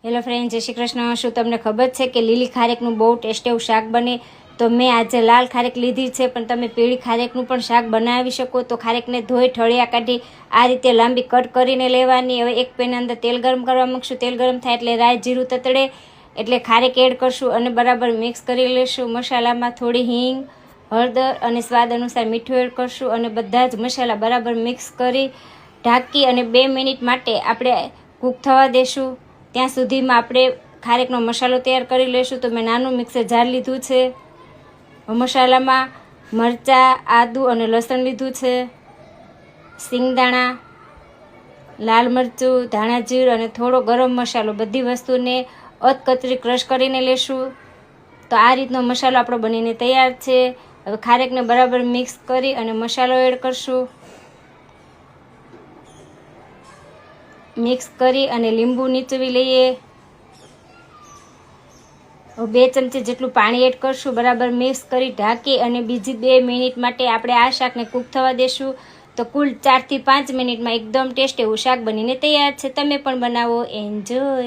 Hello friend, જય શ્રી કૃષ્ણ. શું તમને ખબર છે કે લીલી ખારેકનું બહુ ટેસ્ટી એવું શાક બને? તો મેં આજે લાલ ખારેક લીધી છે, પણ તમે પીળી ખારેકનું પણ શાક બનાવી શકો. તો ખારેકને ધોઈ ઠળિયા કાઢી આ રીતે લાંબી કટ કરીને લેવાની. હવે એક પેન અંદર તેલ ગરમ કરવા મૂકશું. તેલ ગરમ થાય એટલે રાઈ જીરું તતડે એટલે ખારેક એડ કરશું અને બરાબર મિક્સ કરી લેશું. મસાલામાં થોડી હિંગ, હળદર અને સ્વાદ અનુસાર મીઠું એડ કરશું અને બધા જ મસાલા બરાબર મિક્સ કરી ઢાંકી અને 2 મિનિટ માટે આપણે કૂક થવા દેશું. ત્યાં સુધીમાં આપણે ખારેકનો મસાલો તૈયાર કરી લઈશું. તો મેં નાનું મિક્સર જાર લીધું છે. મસાલામાં મરચાં, આદું અને લસણ લીધું છે, સિંગદાણા, લાલ મરચું, ધાણા જીરું અને થોડો ગરમ મસાલો, બધી વસ્તુને અધકચરી ક્રશ કરીને લેશું. તો આ રીતનો મસાલો આપણો બનીને તૈયાર છે. હવે ખારેકને બરાબર મિક્સ કરી અને મસાલો એડ કરશું. મિક્સ કરી અને લીંબુ નીચવી લઈએ. 2 ચમચી જેટલું પાણી એડ કરશું. બરાબર મિક્સ કરી ઢાંકી અને બીજી 2 મિનિટ માટે આપણે આ શાકને કૂક થવા દેશું. તો કુલ 4 થી 5 મિનિટમાં એકદમ ટેસ્ટી એવું શાક બનીને તૈયાર છે. તમે પણ બનાવો. એન્જોય.